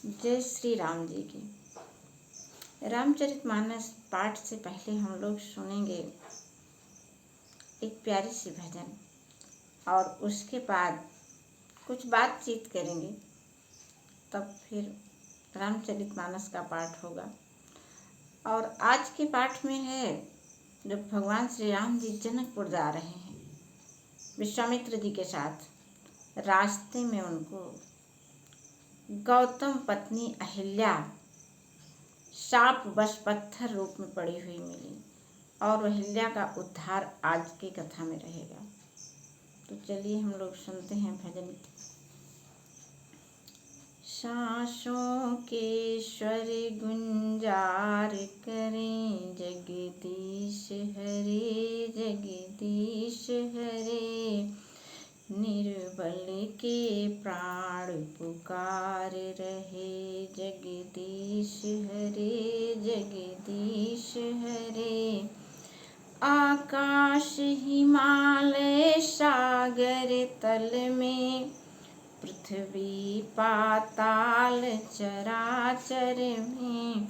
जय श्री राम जी की। रामचरितमानस पाठ से पहले हम लोग सुनेंगे एक प्यारी सी भजन और उसके बाद कुछ बातचीत करेंगे, तब फिर रामचरितमानस का पाठ होगा। और आज के पाठ में है जब भगवान श्री राम जी जनकपुर जा रहे हैं विश्वामित्र जी के साथ, रास्ते में उनको गौतम पत्नी अहिल्या शाप बस पत्थर रूप में पड़ी हुई मिली और अहिल्या का उद्धार आज की कथा में रहेगा। तो चलिए हम लोग सुनते हैं भजन। सांसों के स्वर गुंजार करें जगदीश हरे जगदीश हरे, निर्बल के प्राण पुकार रहे जगदीश हरे जगदीश हरे। आकाश हिमालय सागर तल में, पृथ्वी पाताल चराचर में,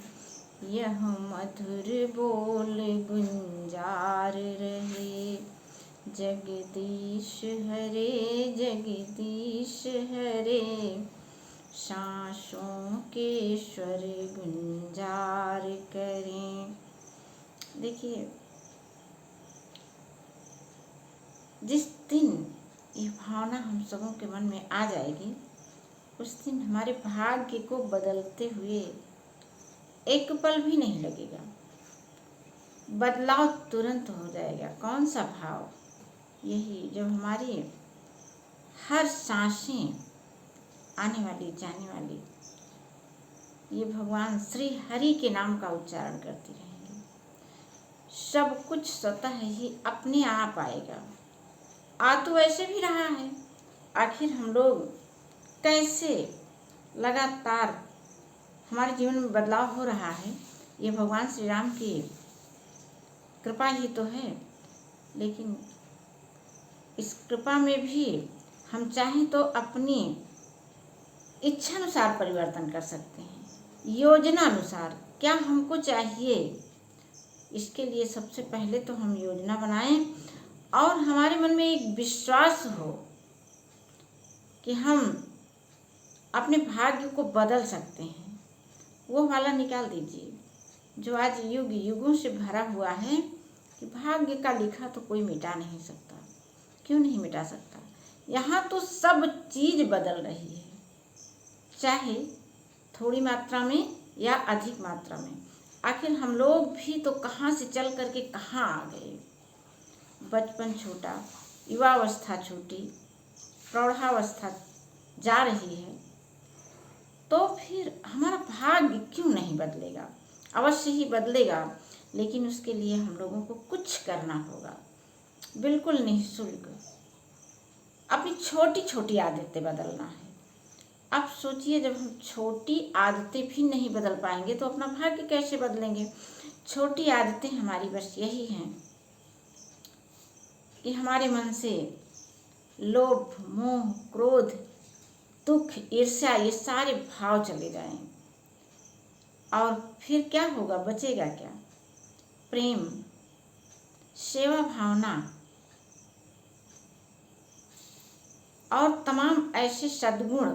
यह मधुर बोल गुंजार रहे जगदीश हरे जगदीश हरे। सांसों के स्वर गुंजार करें। देखिए, जिस दिन ये भावना हम सबों के मन में आ जाएगी, उस दिन हमारे भाग्य को बदलते हुए एक पल भी नहीं लगेगा। बदलाव तुरंत हो जाएगा। कौन सा भाव? यही जब हमारी हर सांसें आने वाली जाने वाली ये भगवान श्री हरि के नाम का उच्चारण करती रहेंगी। सब कुछ स्वतः ही अपने आप आएगा। आ तो वैसे भी रहा है। आखिर हम लोग कैसे लगातार हमारे जीवन में बदलाव हो रहा है, ये भगवान श्री राम की कृपा ही तो है। लेकिन इस कृपा में भी हम चाहें तो अपनी इच्छा अनुसार परिवर्तन कर सकते हैं, योजना अनुसार। क्या हमको चाहिए, इसके लिए सबसे पहले तो हम योजना बनाएं और हमारे मन में एक विश्वास हो कि हम अपने भाग्य को बदल सकते हैं। वो वाला निकाल दीजिए जो आज युग युगों से भरा हुआ है कि भाग्य का लिखा तो कोई मिटा नहीं सकता। क्यों नहीं मिटा सकता? यहाँ तो सब चीज बदल रही है, चाहे थोड़ी मात्रा में या अधिक मात्रा में। आखिर हम लोग भी तो कहाँ से चल करके कहाँ आ गए। बचपन छूटा, युवावस्था छूटी, प्रौढ़ावस्था जा रही है, तो फिर हमारा भाग्य क्यों नहीं बदलेगा? अवश्य ही बदलेगा, लेकिन उसके लिए हम लोगों को कुछ करना होगा। बिल्कुल निःशुल्क अपनी छोटी छोटी आदतें बदलना है। अब सोचिए, जब हम छोटी आदतें भी नहीं बदल पाएंगे तो अपना भाग्य कैसे बदलेंगे? छोटी आदतें हमारी बस यही हैं कि हमारे मन से लोभ, मोह, क्रोध, दुख, ईर्ष्या, ये सारे भाव चले जाएं। और फिर क्या होगा? बचेगा क्या? प्रेम, सेवा भावना और तमाम ऐसे सद्गुण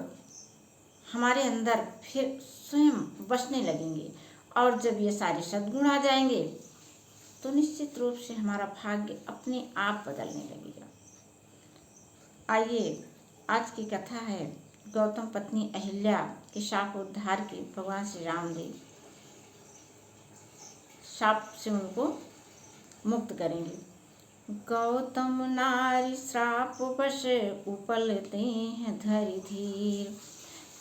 हमारे अंदर फिर स्वयं बसने लगेंगे। और जब ये सारे सद्गुण आ जाएंगे तो निश्चित रूप से हमारा भाग्य अपने आप बदलने लगेगा। आइए, आज की कथा है गौतम पत्नी अहिल्या के शाप उद्धार की। भगवान श्री राम जी शाप से उनको मुक्त करेंगे। गौतम नारी श्राप वश उपलते हैं धरि धीर,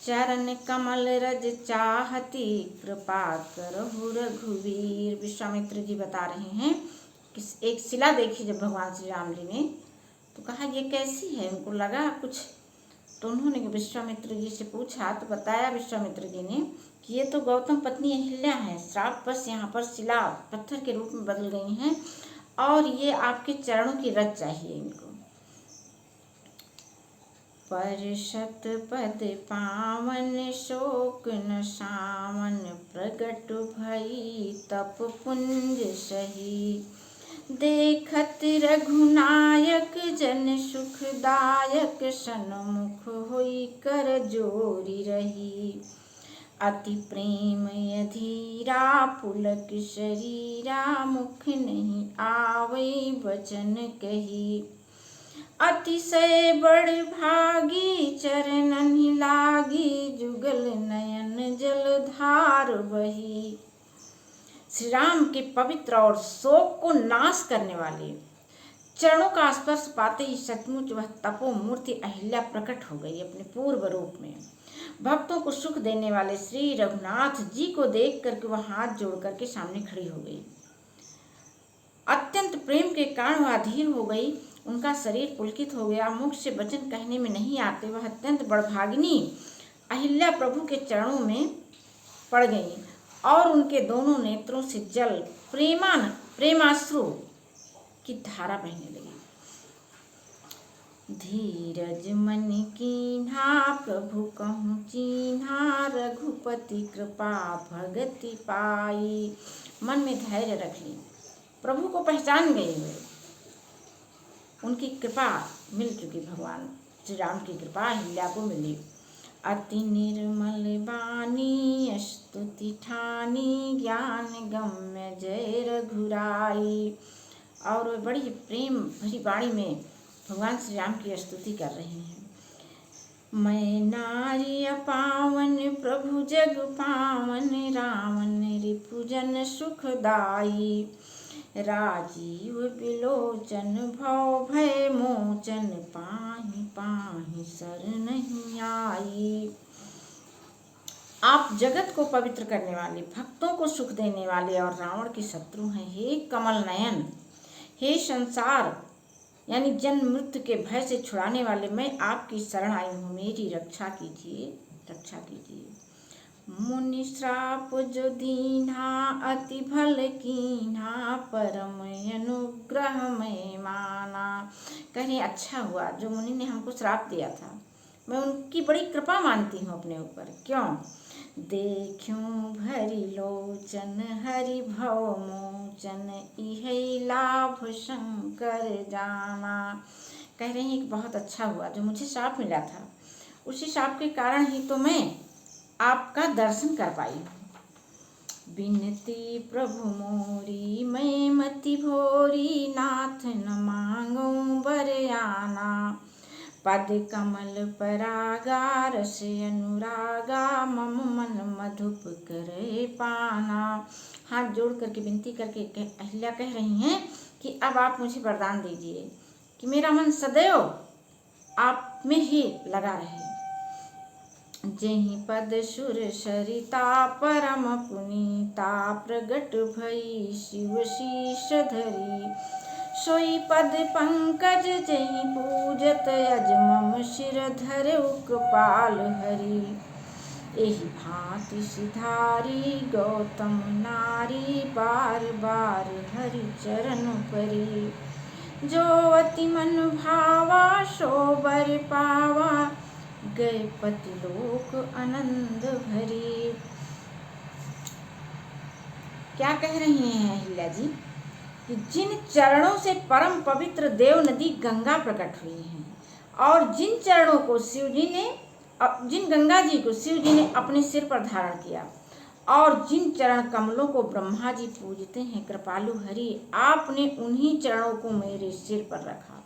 चरण कमल रज चाहती कृपा करहु रघुवीर। विश्वामित्र जी बता रहे हैं कि एक शिला देखी जब भगवान श्री राम जी ने, तो कहा ये कैसी है? उनको लगा कुछ, तो उन्होंने विश्वामित्र जी से पूछा, तो बताया विश्वामित्र जी ने कि ये तो गौतम पत्नी अहिल्या है, श्राप बस यहाँ पर शिला पत्थर के रूप में बदल गई हैं और ये आपके चरणों की रज चाहिए इनको। पर शतपथ पावन शोक न सावन, प्रगट भई तप पुंज सही। देखत रघुनायक जन सुखदायक, सन्मुख होई कर जोरी रही। अति प्रेम अधीरा पुलक शरीरा, मुख नहीं आवे वचन कही। अतिशय बड़ भागी चरणन लागी, जुगल नयन जलधार बही। श्री राम के पवित्र और शोक को नाश करने वाले चरणों का स्पर्श पाते ही सचमुच वह तपो मूर्ति अहिल्या प्रकट हो गई अपने पूर्व रूप में। भक्तों को सुख देने वाले श्री रघुनाथ जी को देख करके वह हाथ जोड़ करके सामने खड़ी हो गई। अत्यंत प्रेम के कारण वह अधीर हो गई, उनका शरीर पुलकित हो गया, मुख से वचन कहने में नहीं आते। वह अत्यंत बड़भागिनी अहिल्या प्रभु के चरणों में पड़ गई और उनके दोनों नेत्रों से जल प्रेमाश्रु की धारा बहने लगी। धीरज मन कीन्हा प्रभु कहूँ चीन्हा, रघुपति कृपा भगति पाई। मन में धैर्य रख ली, प्रभु को पहचान गए हुए, उनकी कृपा मिल चुकी, भगवान श्री राम की कृपा अहिल्या को मिली। अति निर्मल बानी स्तुति ठानी, ज्ञान गम्य जय रघुराई। और वे बड़ी प्रेम भरी वाणी में भगवान श्री राम की स्तुति कर रहे हैं। मैं नारी पावन प्रभु जग पावन, रावण रिपुजन सुखदाई। राजीव बिलोचन भव भय मोचन, पाहि पाहि शरण आई। आप जगत को पवित्र करने वाले, भक्तों को सुख देने वाले और रावण के शत्रु हैं। हे कमल नयन, हे संसार यानी जन्म मृत्यु के भय से छुड़ाने वाले, मैं आपकी शरण आई हूँ, मेरी रक्षा कीजिए, रक्षा कीजिए। मुनि श्राप जो दीन्हा अति भल कीन्हा, परम अनुग्रह में माना। कहीं अच्छा हुआ जो मुनि ने हमको श्राप दिया था, मैं उनकी बड़ी कृपा मानती हूँ अपने ऊपर। क्यों? देखूं भरी लोचन हरि भव मोचन, इहे लाभ शंकर जाना। कह रहे हैं कि बहुत अच्छा हुआ जो मुझे श्राप मिला था, उसी श्राप के कारण ही तो मैं आपका दर्शन कर पाई। बिनती प्रभु मोरी मैं मति भोरी, नाथ न मांगूं बरयाना। पद कमल परागा रस अनुरागा, मम मन मधुप करे पाना। हाथ जोड़ करके विनती करके अहिल्या कह रही हैं कि अब आप मुझे वरदान दीजिए कि मेरा मन सदैव आप में ही लगा रहे। जेहि पद सुर सरिता परम पुनीता, प्रगट भई शिव शीश धरी। सोई पद पंकज जेहि पूजत, अज मम सिर धरे कृपाल हरि। एहि भांति सिधारी गौतम नारी, बार बार हरि चरण परी। जो अति मन भावा सो बर पावा, गए पति लोक आनंद भरी। क्या कह रही हैं अहिल्या जी कि जिन चरणों से परम पवित्र देव नदी गंगा प्रकट हुई है, और जिन चरणों को शिव जी ने, जिन गंगा जी को शिव जी ने अपने सिर पर धारण किया, और जिन चरण कमलों को ब्रह्मा जी पूजते हैं कृपालु हरि, आपने उन्हीं चरणों को मेरे सिर पर रखा।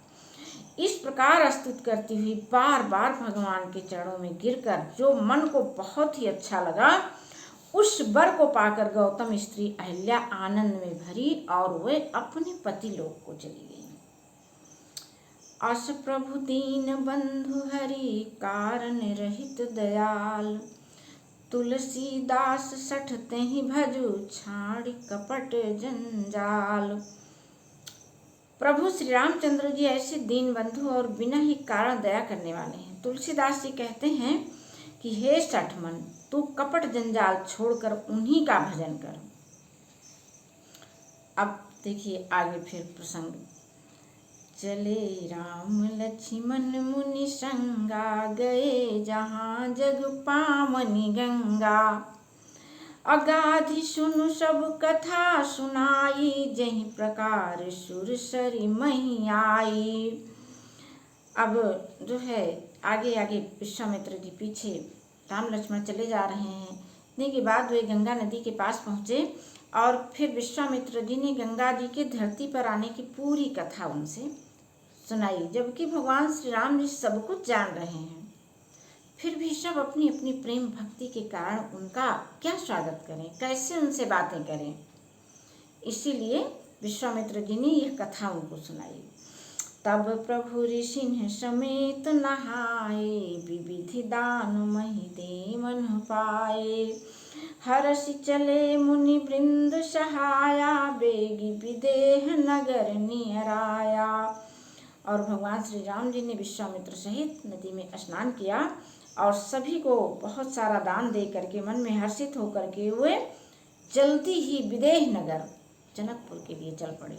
इस प्रकार स्तुति करती हुई बार बार भगवान के चरणों में गिरकर जो मन को बहुत ही अच्छा लगा, उस वर को पाकर गौतम स्त्री अहिल्या आनंद में भरी और वे अपने पति लोक को चली गई। अस प्रभु दीन बंधु हरि, कारण रहित दयाल। तुलसीदास सठते ही भजु, छाड़ी कपट जंजाल। प्रभु श्री रामचंद्र जी ऐसे दीन बंधु और बिना ही कारण दया करने वाले हैं। तुलसीदास जी कहते हैं कि हे सठ मन, तू कपट जंजाल छोड़कर उन्हीं का भजन कर। अब देखिए आगे फिर प्रसंग चले राम लक्ष्मण मुनि संगा, गए जहाँ जग पावनी गंगा। अगाधि सुनु सब कथा सुनाई, जही प्रकार सुरसरी मही आई। अब जो है आगे आगे विश्वामित्र जी पीछे, राम लक्ष्मण चले जा रहे हैं। इतने के बाद वे गंगा नदी के पास पहुँचे और फिर विश्वामित्र जी ने गंगा जी के धरती पर आने की पूरी कथा उनसे सुनाई, जबकि भगवान श्री राम जी सब कुछ जान रहे हैं। फिर भी सब अपनी अपनी प्रेम भक्ति के कारण उनका क्या स्वागत करें, कैसे उनसे बातें करें। इसीलिए विश्वामित्र जी ने यह कथा उनको सुनाई। तब प्रभु ऋषि समेत नहाए, विविधि दान मही दे मन पाए। हर्षि चले मुनि वृंद सहाया, बेगी विदेह नगर नियराया। और भगवान श्री राम जी ने विश्वामित्र सहित नदी में स्नान किया और सभी को बहुत सारा दान दे करके मन में हर्षित होकर के वे जल्दी ही विदेह नगर जनकपुर के लिए चल पड़े।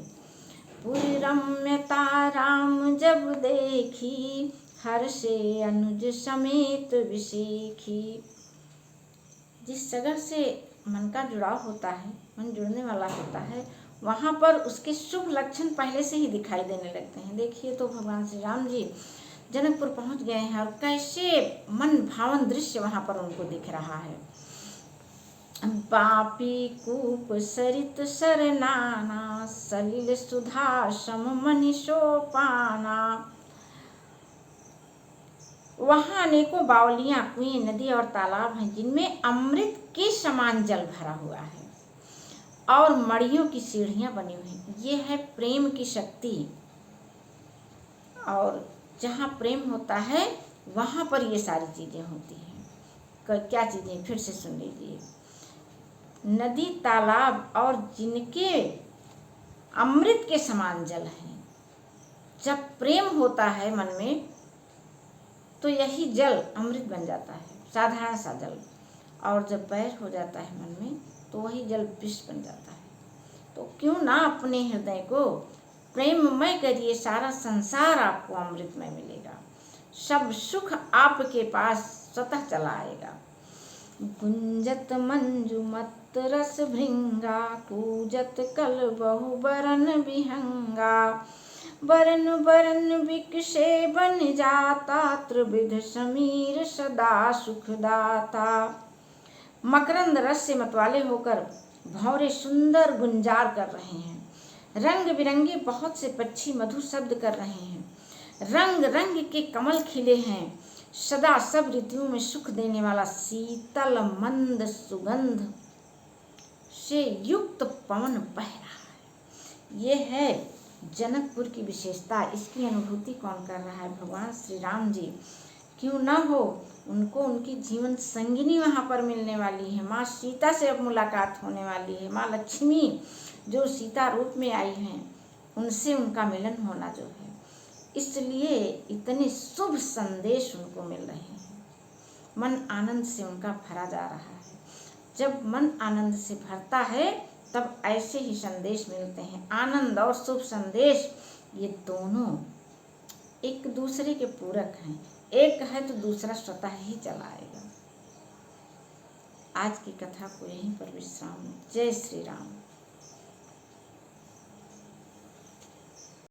पुरी रम्यता राम जब देखी, हर्षे अनुज समेत विसेखी। जिस जगह से मन का जुड़ाव होता है, मन जुड़ने वाला होता है, वहाँ पर उसके शुभ लक्षण पहले से ही दिखाई देने लगते हैं। देखिए तो भगवान श्री राम जी जनकपुर पहुँच गए हैं और कैसे मन भावन दृश्य वहाँ पर उनको दिख रहा है। पापी कूप सरित सरनाना, सलिल सुधा सम मनि सोपाना। वहाँ अनेकों बावलियां, कुएं, नदी और तालाब हैं जिनमें अमृत के समान जल भरा हुआ है और मड़ियों की सीढ़ियां बनी हुई हैं। ये है प्रेम की शक्ति। और जहाँ प्रेम होता है वहाँ पर ये सारी चीजें होती हैं। क्या चीजें, फिर से सुन लीजिए। नदी, तालाब और जिनके अमृत के समान जल है। जब प्रेम होता है मन में तो यही जल अमृत बन जाता है, साधारण सा जल। और जब बैर हो जाता है मन में तो वही जल विष बन जाता है। तो क्यों ना अपने हृदय को प्रेममय करिए, सारा संसार आपको अमृतमय मिलेगा। सब सुख आपके पास स्वतः चला आएगा। गुंजत मंजुमत रस भृंगा, कूजत कल बहु बरन विहंगा। बरन बरन विकसे बन जाता, त्रिविध समीर सदा सुखदाता। मकरंद रस से मतवाले होकर भौरे सुंदर गुंजार कर रहे हैं। रंग बिरंगे बहुत से पक्षी मधुर शब्द कर रहे हैं। रंग रंग के कमल खिले हैं। सदा सब ऋतुओं में सुख देने वाला शीतल मंद सुगंध से युक्त पवन बह रहा है। ये है जनकपुर की विशेषता। इसकी अनुभूति कौन कर रहा है? भगवान श्री राम जी। क्यों ना हो, उनको उनकी जीवन संगिनी वहाँ पर मिलने वाली है। माँ सीता से अब मुलाकात होने वाली है। माँ लक्ष्मी जो सीता रूप में आई हैं, उनसे उनका मिलन होना जो है, इसलिए इतने शुभ संदेश उनको मिल रहे हैं। मन आनंद से उनका भरा जा रहा है। जब मन आनंद से भरता है तब ऐसे ही संदेश मिलते हैं। आनंद और शुभ संदेश ये दोनों एक दूसरे के पूरक हैं। एक है तो दूसरा स्वतः ही चला आएगा। आज की कथा को यहीं पर विश्राम। जय श्री राम।